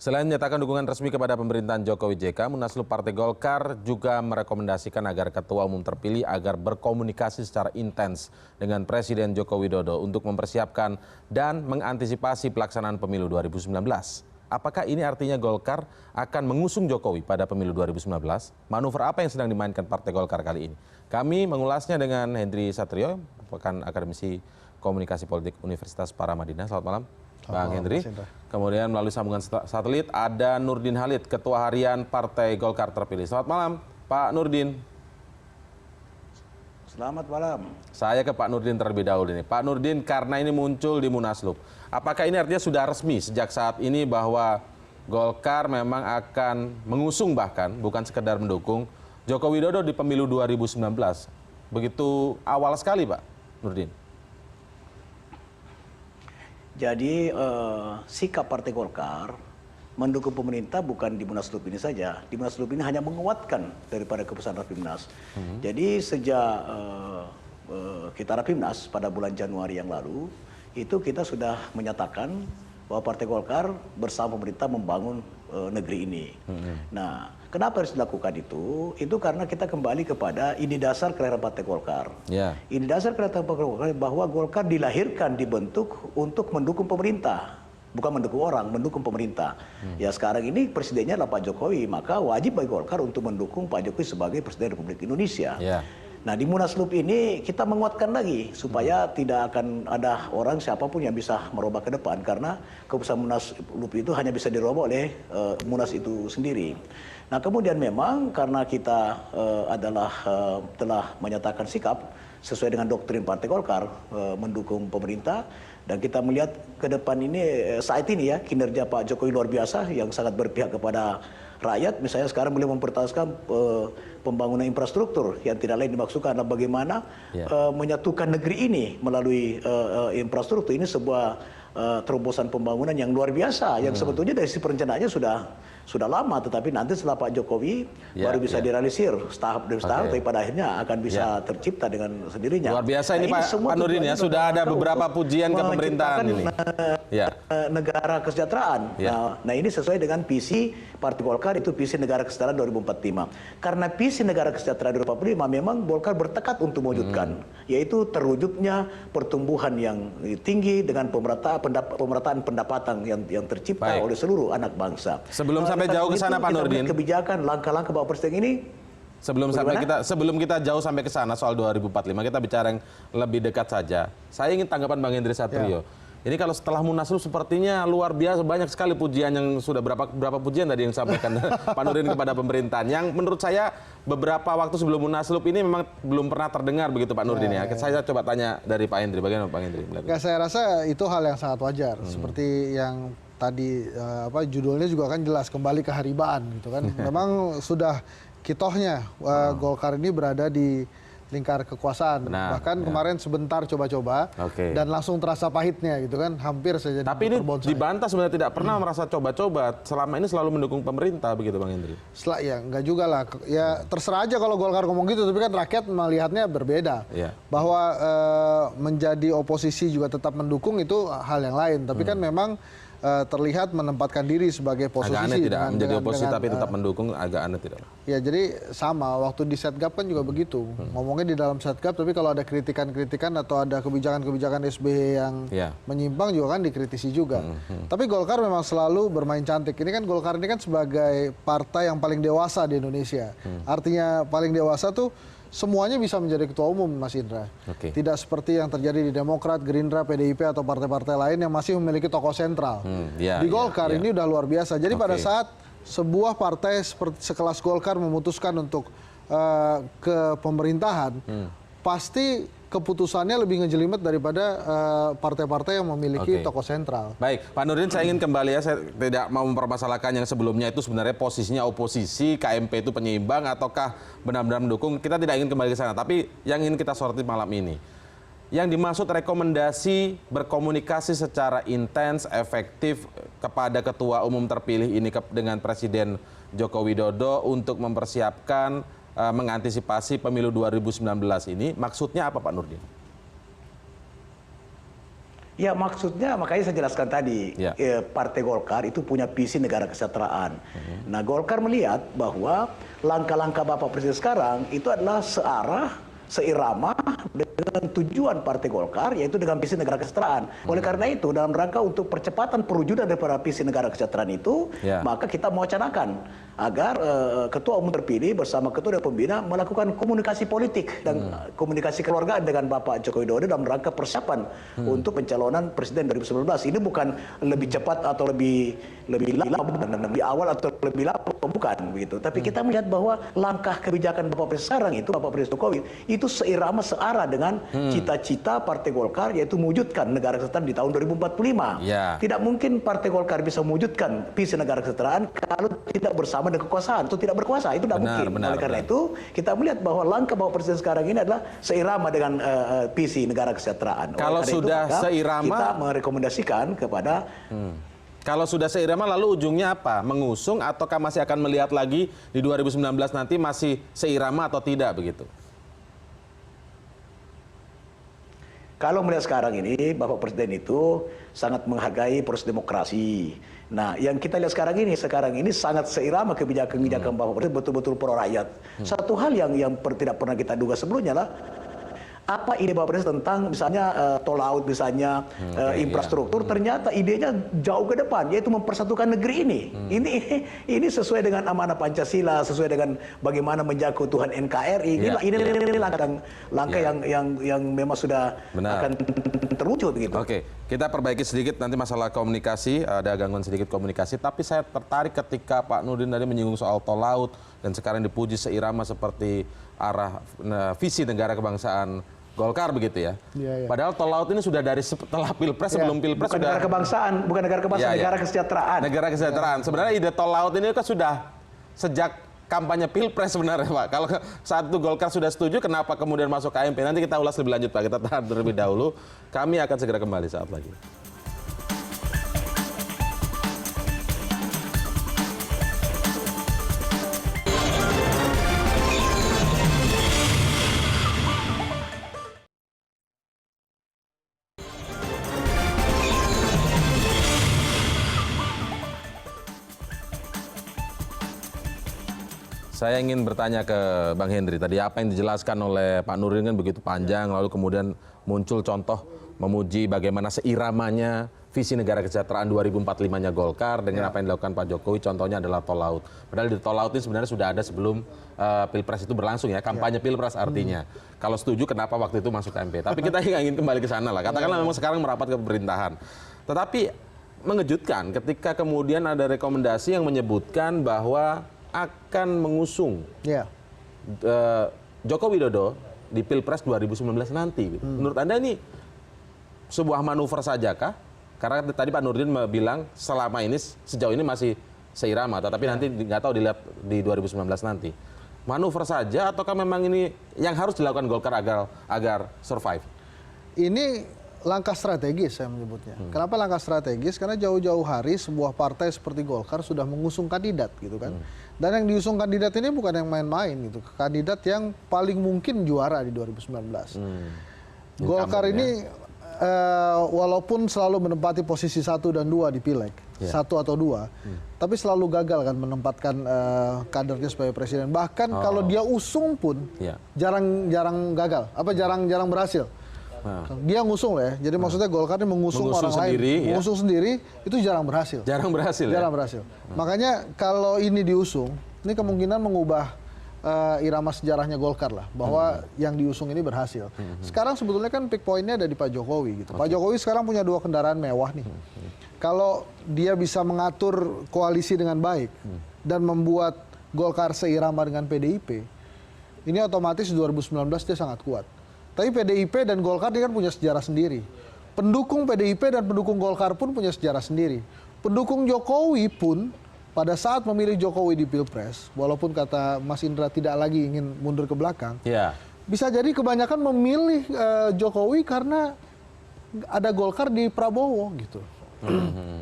Selain menyatakan dukungan resmi kepada pemerintahan Jokowi JK, Munaslup Partai Golkar juga merekomendasikan agar Ketua Umum terpilih agar berkomunikasi secara intens dengan Presiden Joko Widodo untuk mempersiapkan dan mengantisipasi pelaksanaan pemilu 2019. Apakah ini artinya Golkar akan mengusung Jokowi pada pemilu 2019? Manuver apa yang sedang dimainkan Partai Golkar kali ini? Kami mengulasnya dengan Hendry Satrio, merupakan akademisi komunikasi politik Universitas Paramadina. Selamat malam, Bang Hendry. Kemudian melalui sambungan satelit ada Nurdin Halid, Ketua Harian Partai Golkar terpilih. Selamat malam, Pak Nurdin. Selamat malam. Saya ke Pak Nurdin terlebih dahulu ini. Pak Nurdin, karena ini muncul di Munaslup, apakah ini artinya sudah resmi sejak saat ini bahwa Golkar memang akan mengusung, bahkan bukan sekedar mendukung Joko Widodo di pemilu 2019? Begitu awal sekali, Pak Nurdin. Jadi sikap Partai Golkar mendukung pemerintah bukan di Munaslup ini saja. Di Munaslup ini hanya menguatkan daripada keputusan Rapimnas. Jadi sejak kita Rapimnas pada bulan Januari yang lalu, itu kita sudah menyatakan bahwa Partai Golkar bersama pemerintah membangun negeri ini. Nah, kenapa harus dilakukan itu? Itu karena kita kembali kepada ide dasar kelahiran Partai Golkar. Ide dasar kelahiran Partai Golkar bahwa Golkar dilahirkan, dibentuk untuk mendukung pemerintah. Bukan mendukung orang, mendukung pemerintah. Ya sekarang ini presidennya adalah Pak Jokowi, maka wajib bagi Golkar untuk mendukung Pak Jokowi sebagai Presiden Republik Indonesia. Nah, di Munaslup ini kita menguatkan lagi supaya tidak akan ada orang siapapun yang bisa merubah ke depan, karena keputusan Munaslup itu hanya bisa dirubah oleh Munas itu sendiri. Nah, kemudian memang karena kita telah menyatakan sikap sesuai dengan doktrin Partai Golkar mendukung pemerintah, dan kita melihat ke depan ini saat ini ya kinerja Pak Jokowi luar biasa yang sangat berpihak kepada rakyat. Misalnya sekarang beliau mempertahankan pembangunan infrastruktur yang tidak lain dimaksudkan adalah bagaimana menyatukan negeri ini melalui infrastruktur. Ini sebuah terobosan pembangunan yang luar biasa yang sebetulnya dari sisi perencanaannya sudah lama, tetapi nanti setelah Pak Jokowi baru bisa direalisir setahap demi setahap, tapi pada akhirnya akan bisa tercipta dengan sendirinya. Luar biasa ini Pak Nurdin ya, sudah ada beberapa pujian ke pemerintahan ini. Negara kesejahteraan. Nah, ini sesuai dengan visi Partai Golkar, itu visi negara kesejahteraan 2045. Karena visi negara kesejahteraan 2045 memang Golkar bertekad untuk mewujudkan, yaitu terwujudnya pertumbuhan yang tinggi dengan pemerataan pendapatan yang tercipta oleh seluruh anak bangsa. Sebelum sampai jauh ke sana Pak Nurdin, kebijakan langkah-langkah Bapak Presiden ini, sebelum kita jauh sampai ke sana soal 2045, kita bicara yang lebih dekat saja. Saya ingin tanggapan Bang Hendry Satrio. Ini kalau setelah Munaslup sepertinya luar biasa banyak sekali pujian yang sudah berapa pujian tadi yang disampaikan Pak Nurdin kepada pemerintahan. Yang menurut saya beberapa waktu sebelum Munaslup ini memang belum pernah terdengar begitu Pak Nurdin ya. Saya coba tanya dari Pak Hendry, bagaimana Pak Hendry? Saya rasa itu hal yang sangat wajar. Seperti yang tadi judulnya juga kan jelas, kembali ke haribaan gitu kan. Memang sudah kitohnya Golkar ini berada di lingkar kekuasaan. Bahkan kemarin sebentar coba-coba dan langsung terasa pahitnya gitu kan, hampir saja. Tapi ini dibantah sebenarnya tidak pernah merasa coba-coba, selama ini selalu mendukung pemerintah begitu Bang Hendry. Ya enggak juga lah. Ya terserah aja kalau Golkar ngomong gitu, tapi kan rakyat melihatnya berbeda. Bahwa menjadi oposisi juga tetap mendukung itu hal yang lain, tapi kan memang terlihat menempatkan diri sebagai posisi. Agak aneh tidak menjadi oposisi tapi tetap mendukung, agak aneh tidak? Ya jadi sama, waktu di Setgap kan juga begitu. Ngomongnya di dalam Setgap, tapi kalau ada kritikan-kritikan atau ada kebijakan-kebijakan SBY yang menyimpang juga kan dikritisi juga. Tapi Golkar memang selalu bermain cantik. Ini kan Golkar ini kan sebagai partai yang paling dewasa di Indonesia. Artinya paling dewasa tuh semuanya bisa menjadi ketua umum, Mas Indra. Tidak seperti yang terjadi di Demokrat, Gerindra, PDIP atau partai-partai lain yang masih memiliki tokoh sentral. Di Golkar ini udah luar biasa. Jadi pada saat sebuah partai seperti sekelas Golkar memutuskan untuk ke pemerintahan, pasti keputusannya lebih ngejelimet daripada partai-partai yang memiliki tokoh sentral. Baik, Pak Nurdin, saya ingin kembali ya, saya tidak mau mempermasalahkan yang sebelumnya itu sebenarnya posisinya oposisi, KMP itu penyeimbang, ataukah benar-benar mendukung. Kita tidak ingin kembali ke sana, tapi yang ingin kita soroti malam ini, yang dimaksud rekomendasi berkomunikasi secara intens, efektif kepada Ketua Umum terpilih ini dengan Presiden Joko Widodo untuk mempersiapkan mengantisipasi pemilu 2019 ini, maksudnya apa Pak Nurdin? Ya maksudnya makanya saya jelaskan tadi, Partai Golkar itu punya visi negara kesejahteraan. Nah Golkar melihat bahwa langkah-langkah Bapak Presiden sekarang itu adalah seirama dengan tujuan Partai Golkar, yaitu dengan visi negara kesejahteraan. Oleh karena itu, dalam rangka untuk percepatan perwujudan daripada visi negara kesejahteraan itu, maka kita mewacanakan agar Ketua Umum terpilih bersama Ketua Dewan Pembina melakukan komunikasi politik dan komunikasi keluargaan dengan Bapak Joko Widodo dalam rangka persiapan untuk pencalonan Presiden 2019. Ini bukan lebih cepat atau lebih awal atau lebih lama, bukan begitu. Tapi kita melihat bahwa langkah kebijakan Bapak Presiden sekarang itu, Bapak Presiden Jokowi, itu searah dengan cita-cita Partai Golkar, yaitu mewujudkan negara kesejahteraan di tahun 2045. Tidak mungkin Partai Golkar bisa mewujudkan visi negara kesejahteraan kalau tidak bersama dengan kekuasaan atau tidak berkuasa. Itu tidak mungkin. Oleh karena itu, kita melihat bahwa langkah Bapak Presiden sekarang ini adalah seirama dengan visi negara kesejahteraan. Kalau sudah seirama, kita merekomendasikan kepada kalau sudah seirama lalu ujungnya apa? Mengusung ataukah masih akan melihat lagi di 2019 nanti masih seirama atau tidak begitu? Kalau melihat sekarang ini, Bapak Presiden itu sangat menghargai proses demokrasi. Nah, yang kita lihat sekarang ini sangat seirama kebijakan-kebijakan Bapak Presiden betul-betul pro rakyat. Satu hal yang tidak pernah kita duga sebelumnya lah, apa ide Bapak Presiden tentang misalnya tol laut misalnya, infrastruktur, ternyata idenya jauh ke depan, yaitu mempersatukan negeri ini. Ini sesuai dengan amanah Pancasila, sesuai dengan bagaimana menjaga keutuhan NKRI. Ini langkah yang memang sudah akan terwujud gitu. Oke, kita perbaiki sedikit nanti masalah komunikasi, ada gangguan sedikit komunikasi, tapi saya tertarik ketika Pak Nurdin tadi menyinggung soal tol laut dan sekarang dipuji seirama seperti arah visi negara kebangsaan Golkar begitu ya. Padahal tol laut ini sudah dari setelah Pilpres, sebelum Pilpres bukan sudah negara kebangsaan, negara kesejahteraan. Negara kesejahteraan. Sebenarnya ide tol laut ini kan sudah sejak kampanye Pilpres sebenarnya Pak. Kalau saat itu Golkar sudah setuju, kenapa kemudian masuk KMP? Nanti kita ulas lebih lanjut Pak. Kita tahan terlebih dahulu. Kami akan segera kembali saat lagi. Saya ingin bertanya ke Bang Henry, tadi apa yang dijelaskan oleh Pak Nurdin kan begitu panjang, lalu kemudian muncul contoh memuji bagaimana seiramanya visi negara kesejahteraan 2045-nya Golkar dengan apa yang dilakukan Pak Jokowi, contohnya adalah tol laut. Padahal di tol laut ini sebenarnya sudah ada sebelum Pilpres itu berlangsung ya, kampanye Pilpres artinya. Kalau setuju kenapa waktu itu masuk MP? Tapi kita ingin kembali ke sana lah, katakanlah memang sekarang merapat ke pemerintahan. Tetapi mengejutkan ketika kemudian ada rekomendasi yang menyebutkan bahwa akan mengusung Joko Widodo di Pilpres 2019 nanti. Menurut Anda ini sebuah manuver sajakah? Karena tadi Pak Nurdin bilang selama ini sejauh ini masih seirama, tetapi nanti nggak tahu dilihat di 2019 nanti. Manuver saja ataukah memang ini yang harus dilakukan Golkar agar survive? Ini langkah strategis saya menyebutnya. Kenapa langkah strategis? Karena jauh-jauh hari sebuah partai seperti Golkar sudah mengusung kandidat gitu kan. Dan yang diusung kandidat ini bukan yang main-main gitu. Kandidat yang paling mungkin juara di 2019. Golkar ini walaupun selalu menempati posisi 1 dan 2 di Pileg, 1 atau 2, tapi selalu gagal kan menempatkan kadernya sebagai presiden. Bahkan kalau dia usung pun jarang gagal, jarang berhasil. Dia ngusung lah ya. Jadi maksudnya Golkar ini mengusung orang sendiri, lain, mengusung sendiri itu jarang berhasil. Jarang berhasil. Jarang berhasil. Makanya kalau ini diusung, ini kemungkinan mengubah irama sejarahnya Golkar lah, bahwa yang diusung ini berhasil. Sekarang sebetulnya kan peak point-nya ada di Pak Jokowi gitu. Pak Jokowi sekarang punya 2 kendaraan mewah nih. Kalau dia bisa mengatur koalisi dengan baik dan membuat Golkar seirama dengan PDIP, ini otomatis 2019 dia sangat kuat. Tapi PDIP dan Golkar ini kan punya sejarah sendiri. Pendukung PDIP dan pendukung Golkar pun punya sejarah sendiri. Pendukung Jokowi pun pada saat memilih Jokowi di Pilpres, walaupun kata Mas Indra tidak lagi ingin mundur ke belakang, bisa jadi kebanyakan memilih Jokowi karena ada Golkar di Prabowo gitu.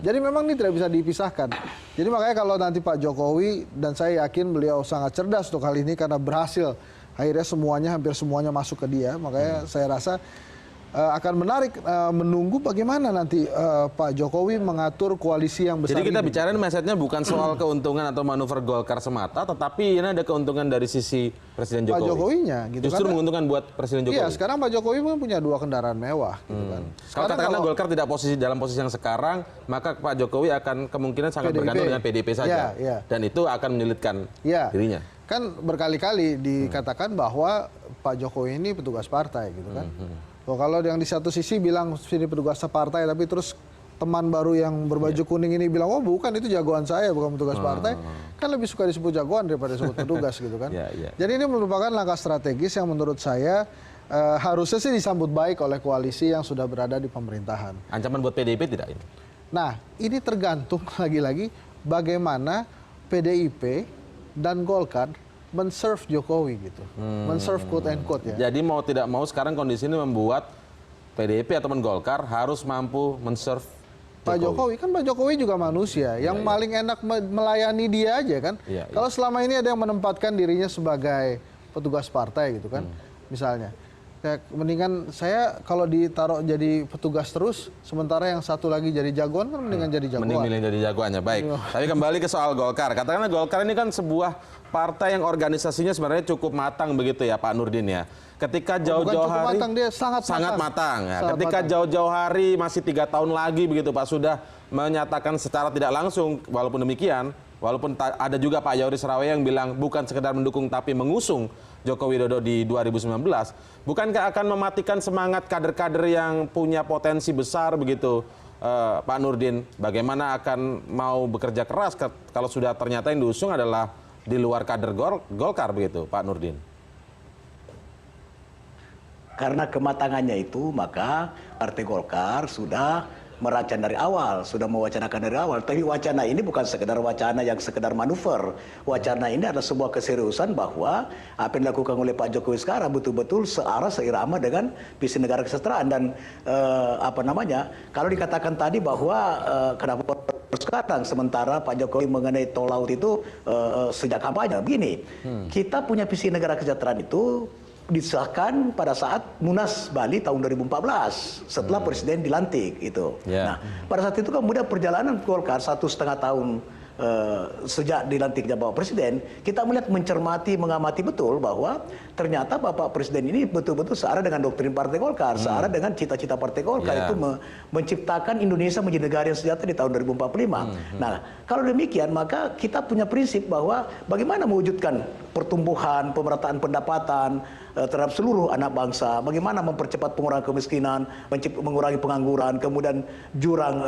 Jadi memang ini tidak bisa dipisahkan. Jadi makanya kalau nanti Pak Jokowi, dan saya yakin beliau sangat cerdas untuk hal ini karena berhasil, akhirnya hampir semuanya masuk ke dia. Makanya saya rasa akan menarik menunggu bagaimana nanti Pak Jokowi mengatur koalisi yang besar. Jadi kita ini. bicarain message-nya bukan soal keuntungan atau manuver Golkar semata, tetapi ini ada keuntungan dari sisi Presiden Jokowi. Pak Jokowinya gitu. Justru kan, menguntungkan buat Presiden Jokowi. Iya, sekarang Pak Jokowi punya 2 kendaraan mewah gitu kan. Kalau katakanlah Golkar tidak dalam posisi yang sekarang, maka Pak Jokowi akan kemungkinan sangat bergantung dengan PDIP saja. Dan itu akan menyulitkan dirinya. Kan berkali-kali dikatakan bahwa Pak Jokowi ini petugas partai gitu kan. Kalau yang di satu sisi bilang sini petugas partai, tapi terus teman baru yang berbaju kuning ini bilang, oh bukan, itu jagoan saya, bukan petugas partai. Kan lebih suka disebut jagoan daripada disebut petugas gitu kan. Jadi ini merupakan langkah strategis yang menurut saya harusnya sih disambut baik oleh koalisi yang sudah berada di pemerintahan. Ancaman buat PDIP tidak ini? Nah, ini tergantung lagi-lagi bagaimana PDIP dan Golkar men-serve Jokowi gitu. Men-serve quote and quote ya. Jadi mau tidak mau sekarang kondisi ini membuat PDIP atau Golkar harus mampu men-serve Pak Jokowi. Kan Pak Jokowi juga manusia. Yang paling enak melayani dia aja kan. Kalau selama ini ada yang menempatkan dirinya sebagai petugas partai gitu kan. Misalnya. Mendingan saya kalau ditaruh jadi petugas terus, sementara yang satu lagi jadi jagoan kan mendingan jadi jagoan. Mending milih jadi jagoannya, baik. Tapi kembali ke soal Golkar. Katakanlah Golkar ini kan sebuah partai yang organisasinya sebenarnya cukup matang begitu ya Pak Nurdin ya. Ketika jauh-jauh hari matang, dia sangat matang. Ya. Sangat Ketika jauh-jauh hari masih 3 tahun lagi begitu Pak sudah menyatakan secara tidak langsung, walaupun demikian, walaupun ada juga Pak Yoris Rawe yang bilang bukan sekedar mendukung tapi mengusung Joko Widodo di 2019, bukankah akan mematikan semangat kader-kader yang punya potensi besar begitu Pak Nurdin? Bagaimana akan mau bekerja keras kalau sudah ternyata yang diusung adalah di luar kader Golkar begitu Pak Nurdin? Karena kematangannya itu, maka Partai Golkar sudah merancang dari awal, sudah mewacanakan dari awal. Tapi wacana ini bukan sekedar wacana yang sekedar manuver. Wacana ini adalah sebuah keseriusan bahwa apa yang dilakukan oleh Pak Jokowi sekarang betul-betul searah, seirama dengan visi negara kesejahteraan. Dan kalau dikatakan tadi bahwa kenapa sekarang sementara Pak Jokowi mengenai tol laut itu sejak kampanye. Begini, kita punya visi negara kesejahteraan itu disahkan pada saat Munas Bali tahun 2014 setelah Presiden dilantik itu. Nah, pada saat itu kemudian perjalanan Golkar 1,5 tahun sejak dilantiknya Bapak Presiden, kita melihat mencermati, mengamati betul bahwa ternyata Bapak Presiden ini betul-betul searah dengan doktrin Partai Golkar, searah dengan cita-cita Partai Golkar itu menciptakan Indonesia menjadi negara yang sejahtera di tahun 2045. Nah, kalau demikian maka kita punya prinsip bahwa bagaimana mewujudkan pertumbuhan, pemerataan pendapatan terhadap seluruh anak bangsa, bagaimana mempercepat pengurangan kemiskinan, mengurangi pengangguran, kemudian jurang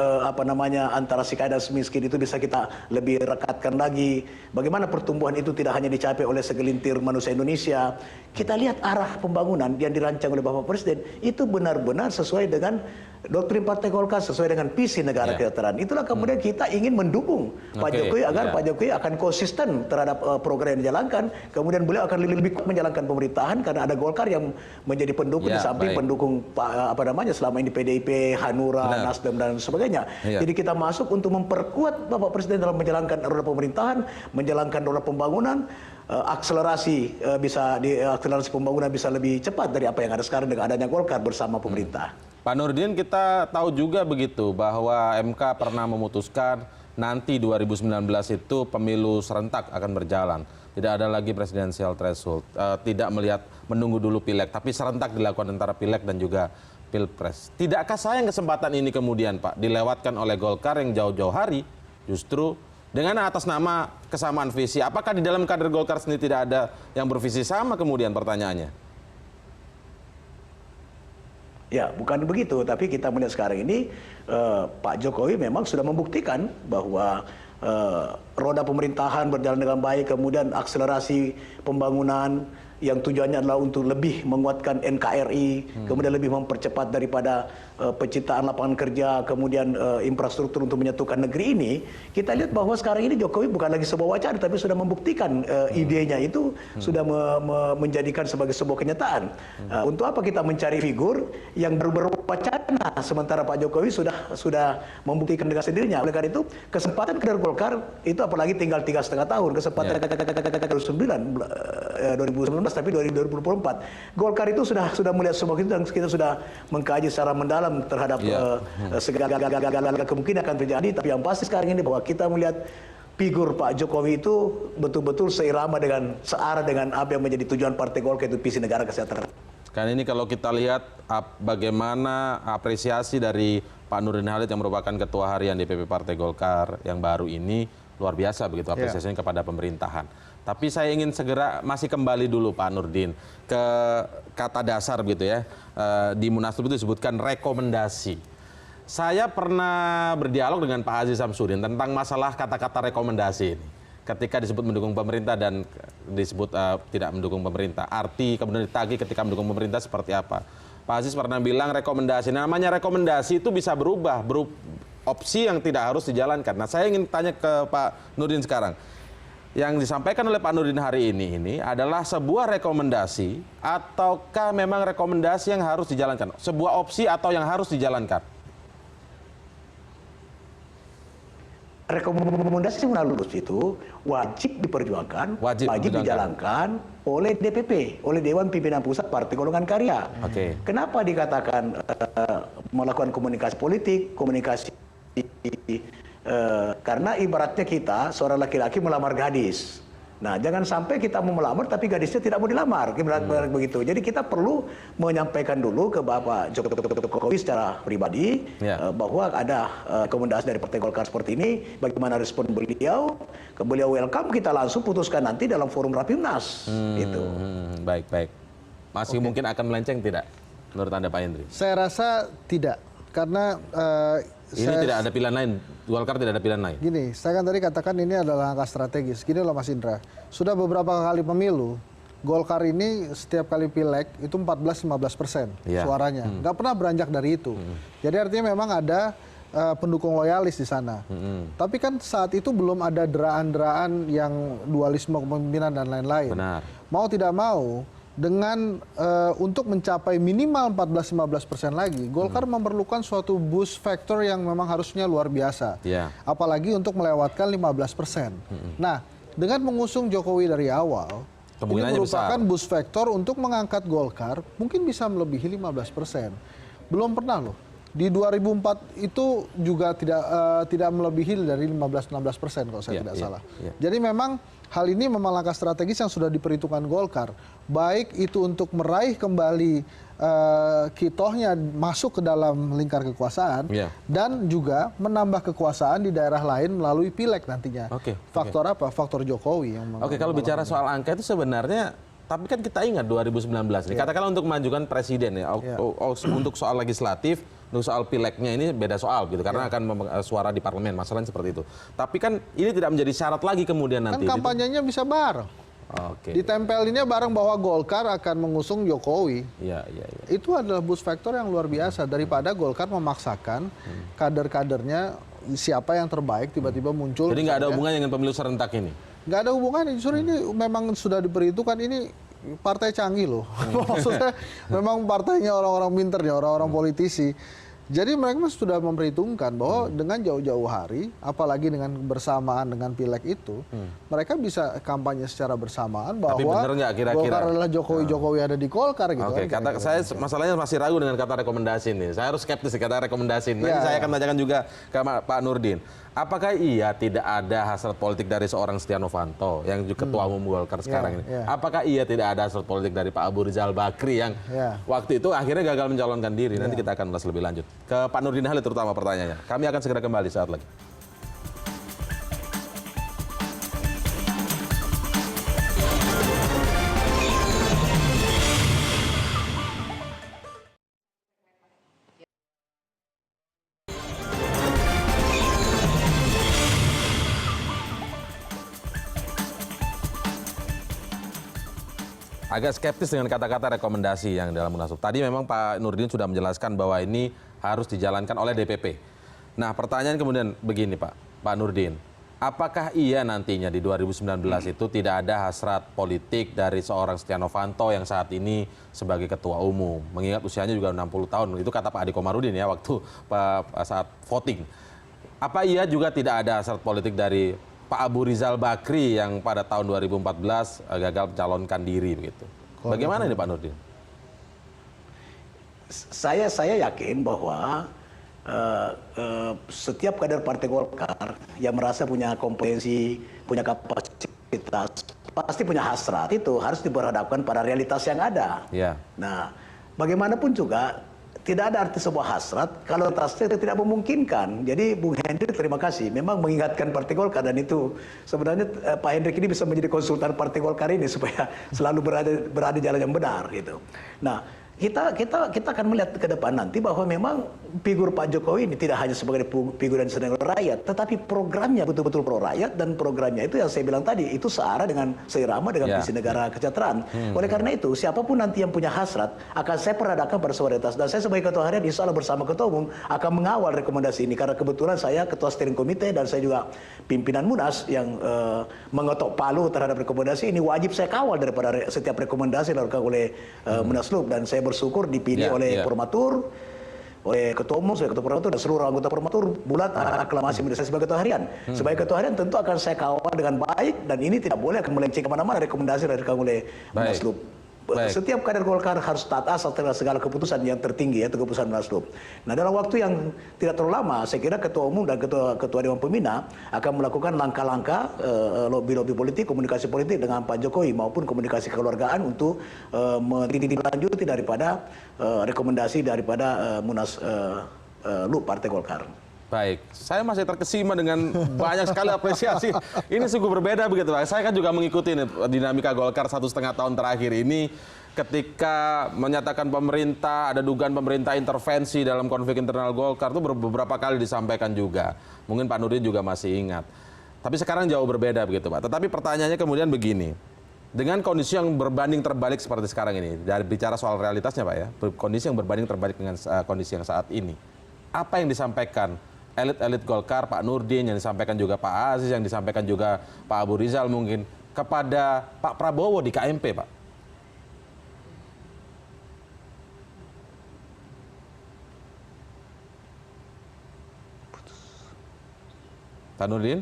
antara si kaya dan si miskin itu bisa kita lebih rekatkan lagi. Bagaimana pertumbuhan itu tidak hanya dicapai oleh segelintir manusia Indonesia. Kita lihat arah pembangunan yang dirancang oleh Bapak Presiden itu benar-benar sesuai dengan doktrin Partai Golkar, sesuai dengan visi negara kesejahteraan. Itulah kemudian kita ingin mendukung Pak Jokowi agar Pak Jokowi akan konsisten terhadap program yang dijalankan. Kemudian beliau akan lebih kuat menjalankan pemerintahan karena ada Golkar yang menjadi pendukung di samping pendukung selama ini PDIP, Hanura, Nasdem dan sebagainya. Jadi kita masuk untuk memperkuat Bapak Presiden dalam menjalankan roda pemerintahan, menjalankan roda pembangunan, akselerasi pembangunan bisa lebih cepat dari apa yang ada sekarang dengan adanya Golkar bersama pemerintah. Pak Nurdin, kita tahu juga begitu bahwa MK pernah memutuskan nanti 2019 itu pemilu serentak akan berjalan. Tidak ada lagi presidensial threshold, tidak menunggu dulu pileg, tapi serentak dilakukan antara pileg dan juga pilpres. Tidakkah sayang kesempatan ini kemudian Pak dilewatkan oleh Golkar yang jauh-jauh hari justru dengan atas nama kesamaan visi? Apakah di dalam kader Golkar sendiri tidak ada yang bervisi sama kemudian pertanyaannya? Ya, bukan begitu. Tapi kita melihat sekarang ini Pak Jokowi memang sudah membuktikan bahwa roda pemerintahan berjalan dengan baik, kemudian akselerasi pembangunan yang tujuannya adalah untuk lebih menguatkan NKRI, kemudian lebih mempercepat daripada penciptaan lapangan kerja, kemudian infrastruktur untuk menyatukan negeri ini. Kita lihat bahwa sekarang ini Jokowi bukan lagi sebuah wacana, tapi sudah membuktikan idenya itu sudah menjadikan sebagai sebuah kenyataan. Untuk apa kita mencari figur yang baru wacana, sementara Pak Jokowi sudah membuktikan dengan sendirinya. Oleh karena itu kesempatan kader Golkar itu apalagi tinggal 3,5 tahun, kesempatan 2019 tapi 2024. Golkar itu sudah melihat semua itu dan kita sudah mengkaji secara mendalam terhadap segala kemungkinan akan terjadi. Tapi yang pasti sekarang ini bahwa kita melihat figur Pak Jokowi itu betul-betul seirama dengan searah dengan apa yang menjadi tujuan Partai Golkar, itu visi negara kesejahteraan. Kan ini kalau kita lihat bagaimana apresiasi dari Pak Nurdin Halid yang merupakan Ketua Harian DPP Partai Golkar yang baru ini luar biasa begitu apresiasinya kepada pemerintahan. Tapi saya ingin segera masih kembali dulu Pak Nurdin ke kata dasar begitu ya. Di Munaslup itu disebutkan rekomendasi. Saya pernah berdialog dengan Pak Aziz Samsudin tentang masalah kata-kata rekomendasi ini. Ketika disebut mendukung pemerintah dan disebut tidak mendukung pemerintah. Arti kemudian ditagih ketika mendukung pemerintah seperti apa. Pak Aziz pernah bilang rekomendasi. Namanya rekomendasi itu bisa berubah. Opsi yang tidak harus dijalankan. Nah saya ingin tanya ke Pak Nurdin sekarang. Yang disampaikan oleh Pak Nurdin hari ini adalah sebuah rekomendasi ataukah memang rekomendasi yang harus dijalankan? Sebuah opsi atau yang harus dijalankan? Rekomendasi Munaslup itu wajib diperjuangkan, wajib dijalankan oleh DPP, oleh Dewan Pimpinan Pusat Partai Golongan Karya. Kenapa dikatakan melakukan komunikasi politik, karena ibaratnya kita seorang laki-laki melamar gadis. Nah, jangan sampai kita mau melamar tapi gadisnya tidak mau dilamar, begitu. Jadi kita perlu menyampaikan dulu ke Bapak Jokowi secara pribadi bahwa ada rekomendasi dari Partai Golkar seperti ini. Bagaimana respon beliau? Beliau welcome, kita langsung putuskan nanti dalam forum Rapimnas. Itu. Baik. Masih mungkin akan melenceng tidak, menurut Anda Pak Hendri? Saya rasa tidak, karena ini tidak ada pilihan lain. Golkar tidak ada pilihan lain. Gini, saya kan tadi katakan ini adalah langkah strategis. Gini loh Mas Indra, sudah beberapa kali pemilu, Golkar ini setiap kali pileg itu 14-15% suaranya. Nggak pernah beranjak dari itu. Jadi artinya memang ada pendukung loyalis di sana. Tapi kan saat itu belum ada deraan-deraan yang dualisme kepemimpinan dan lain-lain. Mau tidak mau, dengan untuk mencapai minimal 14-15% lagi, Golkar memerlukan suatu boost factor yang memang harusnya luar biasa. Apalagi untuk melewatkan 15%. Nah, dengan mengusung Jokowi dari awal, ini merupakan boost factor untuk mengangkat Golkar, mungkin bisa melebihi 15%. Belum pernah loh. Di 2004 itu juga tidak melebihi dari 15-16% kalau saya tidak salah. Jadi memang hal ini memang langkah strategis yang sudah diperhitungkan Golkar. Baik itu untuk meraih kembali kitohnya masuk ke dalam lingkar kekuasaan, dan juga menambah kekuasaan di daerah lain melalui pileg nantinya. Faktor apa? Faktor Jokowi. Kalau bicara soal angka itu sebenarnya, tapi kan kita ingat 2019 nih, katakanlah untuk memajukan presiden ya, untuk soal legislatif, untuk soal pilegnya ini beda soal gitu, karena akan suara di parlemen, masalahnya seperti itu. Tapi kan ini tidak menjadi syarat lagi kemudian nanti. Kan kampanyenya bisa bareng. Ditempelinnya bareng bahwa Golkar akan mengusung Jokowi. Itu adalah boost factor yang luar biasa daripada Golkar memaksakan kader-kadernya siapa yang terbaik tiba-tiba muncul. Jadi nggak ada hubungannya dengan pemilu serentak ini? Nggak ada hubungannya, justru ini memang sudah diperhitungkan, ini partai canggih loh. Maksudnya memang partainya orang-orang pinter ya, orang-orang politisi. Jadi mereka sudah memperhitungkan bahwa dengan jauh-jauh hari, apalagi dengan bersamaan dengan pileg itu, mereka bisa kampanye secara bersamaan bahwa Golkar adalah Jokowi ada di Golkar gitu. Saya masalahnya masih ragu dengan kata rekomendasi ini. Saya harus skeptis kata rekomendasi ini. Nanti saya akan tanyakan juga ke Pak Nurdin. Apakah iya tidak ada hasrat politik dari seorang Setia Novanto yang juga ketua umum Golkar sekarang ini? Apakah iya tidak ada hasrat politik dari Pak Abu Rizal Bakri yang waktu itu akhirnya gagal mencalonkan diri? Nanti kita akan ulas lebih lanjut. Ke Pak Nurdin Halid terutama pertanyaannya. Kami akan segera kembali saat lagi. Agak skeptis dengan kata-kata rekomendasi yang dalam Munaslup. Tadi memang Pak Nurdin sudah menjelaskan bahwa ini harus dijalankan oleh DPP. Nah, pertanyaan kemudian begini Pak Nurdin. apakah iya nantinya di 2019 itu tidak ada hasrat politik dari seorang Setia Novanto yang saat ini sebagai ketua umum, mengingat usianya juga 60 tahun, itu kata Pak Adi Komarudin ya waktu saat voting. Apa iya juga tidak ada hasrat politik dari Pak Abu Rizal Bakri yang pada tahun 2014 gagal mencalonkan diri begitu? Bagaimana ini Pak Nurdin? Saya yakin bahwa setiap kader Partai Golkar yang merasa punya kompetensi, punya kapasitas, pasti punya hasrat, itu harus diberhadapkan pada realitas yang ada. Ya. Nah, bagaimanapun juga tidak ada arti sebuah hasrat kalau realitasnya tidak memungkinkan. Jadi Bung Hendrik terima kasih, memang mengingatkan Partai Golkar, dan itu sebenarnya Pak Hendrik ini bisa menjadi konsultan Partai Golkar ini supaya selalu berada di jalan yang benar gitu. Nah, kita akan melihat ke depan nanti bahwa memang figur Pak Jokowi ini tidak hanya sebagai figur yang disenangi oleh rakyat, tetapi programnya betul-betul pro rakyat, dan programnya itu yang saya bilang tadi itu searah dengan seirama dengan visi negara kesejahteraan. Oleh karena itu siapapun nanti yang punya hasrat akan saya perhadapkan pada solidaritas, dan saya sebagai ketua harian insya Allah bersama ketua umum akan mengawal rekomendasi ini, karena kebetulan saya ketua steering komite dan saya juga pimpinan Munas yang mengetok palu terhadap rekomendasi ini. Wajib saya kawal daripada setiap rekomendasi yang dilakukan oleh Munaslup, dan saya bersyukur dipilih oleh Formatur, oleh ketua umum, sebagai ketua Formatur, dan seluruh anggota Formatur bulat aklamasi mendesak sebagai ketua harian. Sebagai ketua harian tentu akan saya kawal dengan baik, dan ini tidak boleh akan melenceng kemana-mana rekomendasi yang dilakukan oleh Munaslup. Setiap kader Golkar harus taat asal terhadap segala keputusan yang tertinggi, yaitu keputusan Munaslup. Nah, dalam waktu yang tidak terlalu lama, saya kira ketua umum dan ketua Dewan Pembina akan melakukan langkah-langkah lobby-lobby politik, komunikasi politik dengan Pak Jokowi maupun komunikasi kekeluargaan untuk menindaklanjuti daripada rekomendasi daripada Munaslup Partai Golkar. Baik, saya masih terkesima dengan banyak sekali apresiasi. Ini sungguh berbeda begitu Pak. Saya kan juga mengikuti dinamika Golkar 1,5 tahun terakhir ini. Ketika menyatakan pemerintah, ada dugaan pemerintah intervensi dalam konflik internal Golkar, itu beberapa kali disampaikan juga. Mungkin Pak Nurdin juga masih ingat. Tapi sekarang jauh berbeda begitu Pak. Tetapi pertanyaannya kemudian begini. Dengan kondisi yang berbanding terbalik seperti sekarang ini, dari bicara soal realitasnya Pak ya, kondisi yang berbanding terbalik dengan kondisi yang saat ini, apa yang disampaikan elit-elit Golkar, Pak Nurdin, yang disampaikan juga Pak Aziz, yang disampaikan juga Pak Abu Rizal mungkin, kepada Pak Prabowo di KMP, Pak? Pak Nurdin?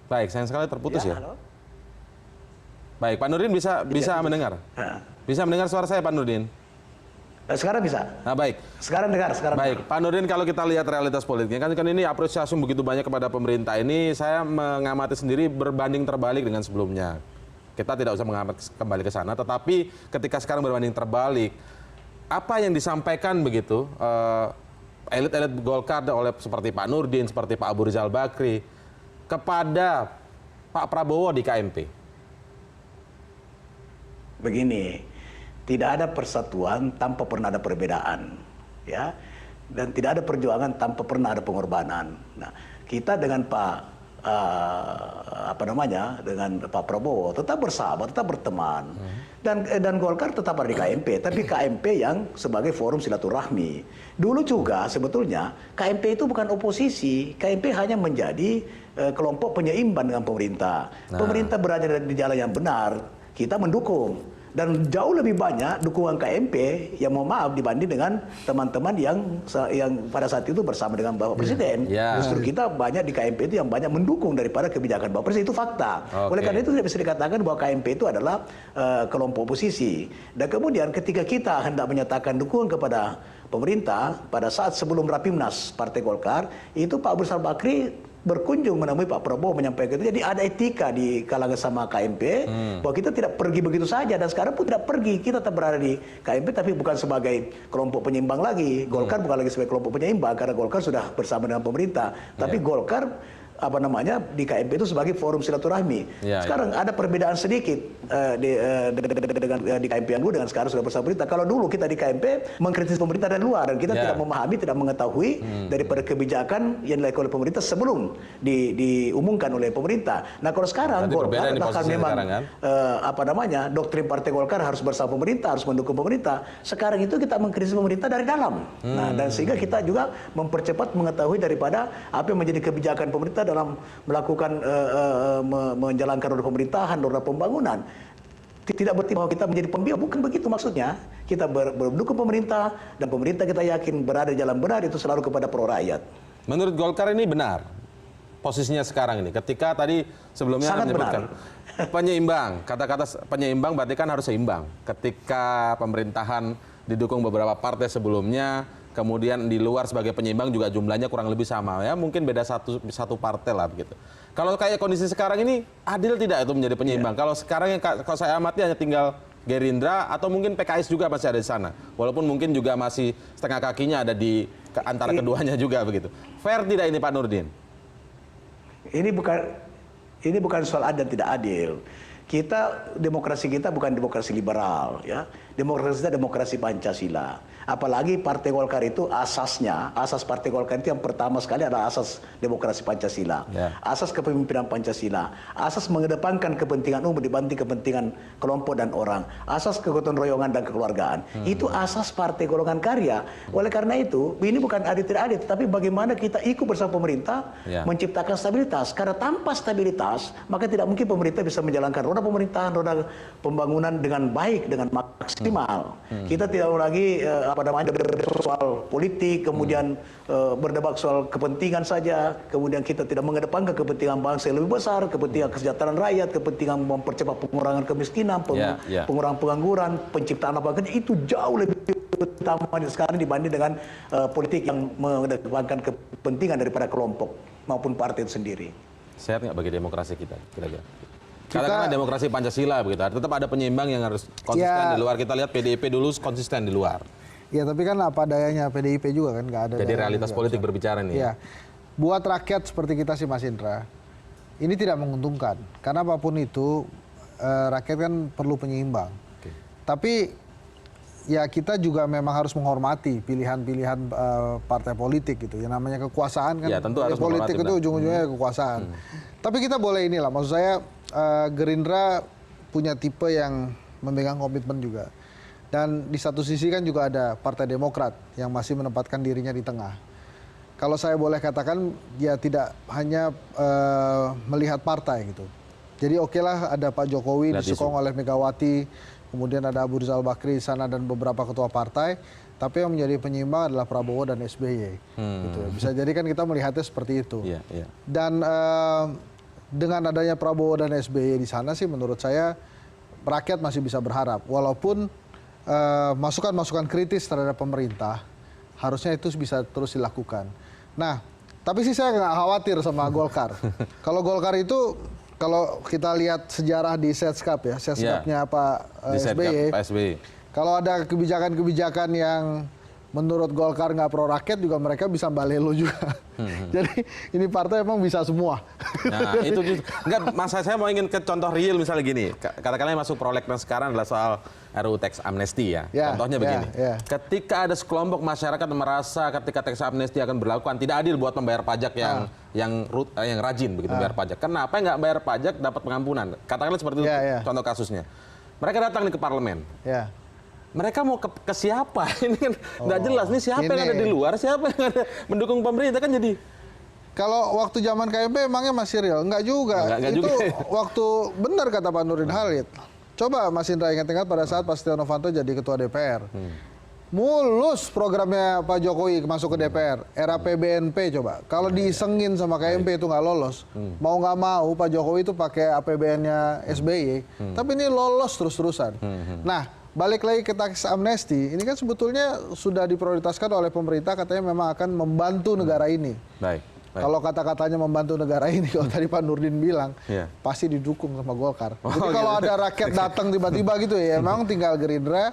Baik, sayang sekali terputus ya. Halo? Baik, Pak Nurdin bisa mendengar? Bisa mendengar suara saya, Pak Nurdin? Sekarang bisa. Nah, baik. Sekarang dengar. Baik, Pak Nurdin, kalau kita lihat realitas politiknya, kan ini apresiasi begitu banyak kepada pemerintah ini, saya mengamati sendiri berbanding terbalik dengan sebelumnya. Kita tidak usah mengamati kembali ke sana, tetapi ketika sekarang berbanding terbalik, apa yang disampaikan begitu elit-elit Golkar oleh seperti Pak Nurdin, seperti Pak Abu Rizal Bakri kepada Pak Prabowo di KMP? Begini. Tidak ada persatuan tanpa pernah ada perbedaan, ya, dan tidak ada perjuangan tanpa pernah ada pengorbanan. Nah, kita dengan dengan Pak Prabowo tetap bersahabat, tetap berteman, dan Golkar tetap ada di KMP, tapi KMP yang sebagai forum silaturahmi. Dulu juga sebetulnya KMP itu bukan oposisi, KMP hanya menjadi kelompok penyeimbang dengan pemerintah. Pemerintah berada di jalan yang benar, kita mendukung. Dan jauh lebih banyak dukungan KMP yang mohon maaf dibanding dengan teman-teman yang pada saat itu bersama dengan Bapak Presiden. Justru kita banyak di KMP itu yang banyak mendukung daripada kebijakan Bapak Presiden, itu fakta. Oleh karena itu tidak bisa dikatakan bahwa KMP itu adalah kelompok oposisi. Dan kemudian ketika kita hendak menyatakan dukungan kepada pemerintah pada saat sebelum Rapimnas Partai Golkar, itu Pak Abu Rizal Bakri berkunjung menemui Pak Prabowo menyampaikan itu. Jadi ada etika di kalangan sama KMP bahwa kita tidak pergi begitu saja, dan sekarang pun tidak pergi, kita tetap berada di KMP tapi bukan sebagai kelompok penyeimbang lagi. Golkar bukan lagi sebagai kelompok penyeimbang karena Golkar sudah bersama dengan pemerintah, tapi Golkar di KMP itu sebagai forum silaturahmi. Sekarang ada perbedaan sedikit di KMP yang dulu dengan sekarang sudah bersama pemerintah. Kalau dulu kita di KMP mengkritis pemerintah dari luar, dan kita tidak memahami, tidak mengetahui daripada kebijakan yang dilakukan oleh pemerintah sebelum diumumkan oleh pemerintah. Nah, kalau sekarang Golkar bahkan memang doktrin Partai Golkar harus bersama pemerintah, harus mendukung pemerintah. Sekarang itu kita mengkritis pemerintah dari dalam. Nah, dan sehingga kita juga mempercepat mengetahui daripada apa yang menjadi kebijakan pemerintah dalam melakukan menjalankan roda pemerintahan, roda pembangunan. Tidak berarti bahwa kita menjadi pembiak, bukan begitu maksudnya. Kita mendukung pemerintah dan pemerintah kita yakin berada di jalan benar itu selalu kepada pro rakyat. Menurut Golkar ini benar posisinya sekarang ini. Ketika tadi sebelumnya Sangat menyebutkan penyeimbang, kata-kata penyeimbang berarti kan harus seimbang. Ketika pemerintahan didukung beberapa partai sebelumnya, kemudian di luar sebagai penyeimbang juga jumlahnya kurang lebih sama ya, mungkin beda satu partai lah begitu. Kalau kayak kondisi sekarang ini adil tidak itu menjadi penyeimbang? Kalau sekarang yang kalau saya amati hanya tinggal Gerindra atau mungkin PKS juga masih ada di sana, walaupun mungkin juga masih setengah kakinya ada di antara keduanya juga begitu. Fair tidak ini Pak Nurdin? Ini bukan soal adil dan tidak adil. Demokrasi kita bukan demokrasi liberal, ya. Demokrasi kita demokrasi Pancasila. Apalagi Partai Golkar itu asas Partai Golkar itu yang pertama sekali adalah asas demokrasi Pancasila, asas kepemimpinan Pancasila, asas mengedepankan kepentingan umum dibanding kepentingan kelompok dan orang, asas kegotong royongan dan kekeluargaan. Itu asas Partai Golongan Karya. Oleh karena itu, ini bukan adil tidak adil, tapi bagaimana kita ikut bersama pemerintah menciptakan stabilitas. Karena tanpa stabilitas, maka tidak mungkin pemerintah bisa menjalankan roda pemerintahan, roda pembangunan dengan baik, dengan maksimal. Kita tidak lagi soal politik, kemudian berdebat soal kepentingan saja, kemudian kita tidak mengedepankan kepentingan bangsa yang lebih besar, kepentingan kesejahteraan rakyat, kepentingan mempercepat pengurangan kemiskinan, pengurangan pengangguran, penciptaan lapangan kerja, itu jauh lebih utama sekarang dibanding dengan politik yang mengedepankan kepentingan daripada kelompok maupun partai itu sendiri. Sehat nggak bagi demokrasi kita kira-kira? Katakanlah demokrasi Pancasila begitu, tetap ada penyeimbang yang harus konsisten di luar. Kita lihat PDIP dulu konsisten di luar. Ya tapi kan apa dayanya PDIP juga kan nggak ada. Jadi realitas politik berbicara nih. Ya. Buat rakyat seperti kita sih Mas Indra, ini tidak menguntungkan. Karena apapun itu rakyat kan perlu penyeimbang. Tapi ya kita juga memang harus menghormati pilihan-pilihan partai politik gitu. Yang namanya kekuasaan kan. Ya, tentu harus politik itu ujung-ujungnya kekuasaan. Tapi kita boleh inilah, maksud saya Gerindra punya tipe yang memegang komitmen juga. Dan di satu sisi kan juga ada Partai Demokrat yang masih menempatkan dirinya di tengah. Kalau saya boleh katakan, ya tidak hanya melihat partai gitu. Jadi okelah ada Pak Jokowi disokong oleh Megawati, kemudian ada Abu Rizal Bakri di sana dan beberapa ketua partai. Tapi yang menjadi penyeimbang adalah Prabowo dan SBY. Gitu. Bisa jadi kan kita melihatnya seperti itu. Dan dengan adanya Prabowo dan SBY di sana sih menurut saya rakyat masih bisa berharap. Walaupun masukan-masukan kritis terhadap pemerintah harusnya itu bisa terus dilakukan. Nah, tapi sih saya nggak khawatir sama Golkar. Kalau Golkar itu, kalau kita lihat sejarah di Setskap ya, Setskapnya Pak SBY, kalau ada kebijakan-kebijakan yang menurut Golkar nggak pro rakyat juga mereka bisa balelo juga. Jadi ini partai emang bisa semua. Nah itu enggak, mas saya mau ingin ke contoh real misalnya gini. Katakanlah yang masuk prolegnas sekarang adalah soal RUU teks amnesti ya. Contohnya begini. Ketika ada sekelompok masyarakat merasa ketika teks amnesti akan berlakukan tidak adil buat membayar pajak yang rajin begitu bayar pajak. Kenapa nggak bayar pajak dapat pengampunan? Katakanlah seperti itu contoh kasusnya. Mereka datang nih ke parlemen. Mereka mau ke siapa? Ini kan nggak jelas. Nih siapa yang ada di luar, siapa yang ada mendukung pemerintah kan jadi. Kalau waktu zaman KMP emangnya masih real? Enggak juga. Itu waktu benar kata Pak Nurdin Halid. Coba Mas Indra ingat-ingat pada saat Pak Setia Novanto jadi ketua DPR. Mulus programnya Pak Jokowi masuk ke DPR. Era PBNP coba. Kalau diisengin sama KMP itu nggak lolos. Mau nggak mau Pak Jokowi itu pakai APBN-nya SBY. Tapi ini lolos terus-terusan. Nah, balik lagi ke teks amnesti, ini kan sebetulnya sudah diprioritaskan oleh pemerintah, katanya memang akan membantu negara ini. Kalau kata-katanya membantu negara ini, kalau tadi Pak Nurdin bilang, pasti didukung sama Golkar. Jadi kalau ada rakyat datang tiba-tiba gitu ya, emang tinggal Gerindra,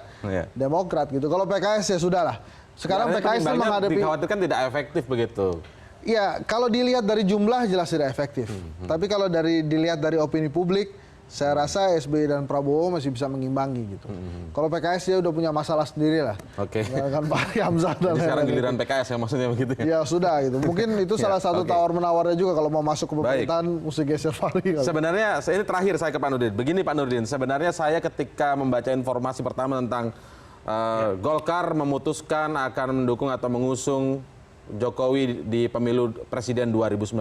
Demokrat gitu. Kalau PKS ya sudahlah. Sekarang PKS itu menghadapi... Dikhawatirkan tidak efektif begitu. Iya, kalau dilihat dari jumlah jelas tidak efektif. Tapi kalau dilihat dari opini publik, saya rasa SBY dan Prabowo masih bisa mengimbangi gitu. Kalau PKS dia udah punya masalah sendiri lah. Dengan Pak Hamzah dan sekarang giliran PKS ya maksudnya begitu ya? Ya sudah gitu. Mungkin itu salah satu tawar-menawarnya juga kalau mau masuk ke pemerintahan mesti geser Fahri. Sebenarnya ini terakhir saya ke Pak Nurdin. Begini Pak Nurdin, sebenarnya saya ketika membaca informasi pertama tentang Golkar memutuskan akan mendukung atau mengusung Jokowi di pemilu presiden 2019.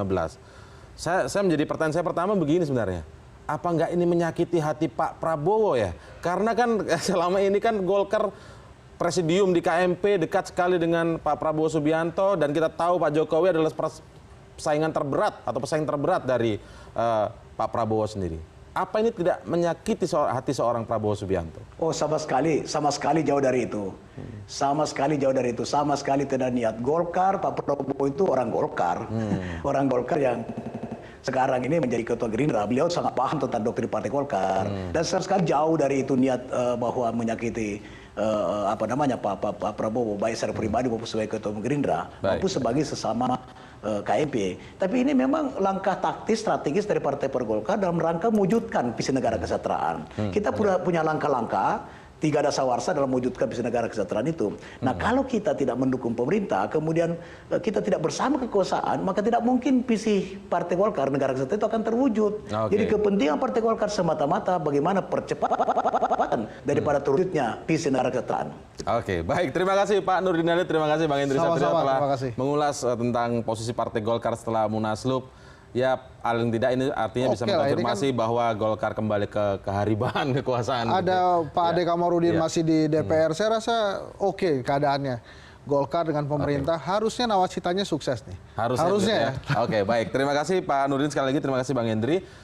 saya menjadi pertanyaan saya pertama begini sebenarnya. Apa nggak ini menyakiti hati Pak Prabowo ya? Karena kan selama ini kan Golkar presidium di KMP dekat sekali dengan Pak Prabowo Subianto dan kita tahu Pak Jokowi adalah saingan terberat atau pesaing terberat dari Pak Prabowo sendiri. Apa ini tidak menyakiti hati seorang Prabowo Subianto? Oh, sama sekali jauh dari itu. Sama sekali jauh dari itu, sama sekali tidak niat. Golkar, Pak Prabowo itu orang Golkar. Orang Golkar yang sekarang ini menjadi ketua Gerindra. Beliau sangat paham tentang doktrin Partai Golkar. Dan sama sekali jauh dari itu niat bahwa menyakiti Pak Prabowo, baik secara pribadi maupun sebagai ketua Gerindra, maupun sebagai sesama KMP. Tapi ini memang langkah taktis strategis dari Partai Golkar dalam rangka mewujudkan visi negara kesejahteraan. Kita punya langkah-langkah 3 dasawarsa dalam mewujudkan visi negara kesejahteraan itu. Nah, kalau kita tidak mendukung pemerintah, kemudian kita tidak bersama kekuasaan, maka tidak mungkin visi Partai Golkar negara kesejahteraan itu akan terwujud. Jadi kepentingan Partai Golkar semata-mata bagaimana percepatan daripada terwujudnya visi negara kesejahteraan. Oke, baik. Terima kasih Pak Nurdin Halid, terima kasih Bang Hendri Satrio telah mengulas tentang posisi Partai Golkar setelah Munaslup. Ya, paling tidak ini artinya bisa mengkonfirmasi bahwa Golkar kembali ke kehariban kekuasaan. Ada Pak Ade Kamarudin masih di DPR, saya rasa oke keadaannya. Golkar dengan pemerintah harusnya nawacitanya sukses nih. Harusnya ya. Oke, baik. Terima kasih Pak Nurdin sekali lagi, terima kasih Bang Hendri.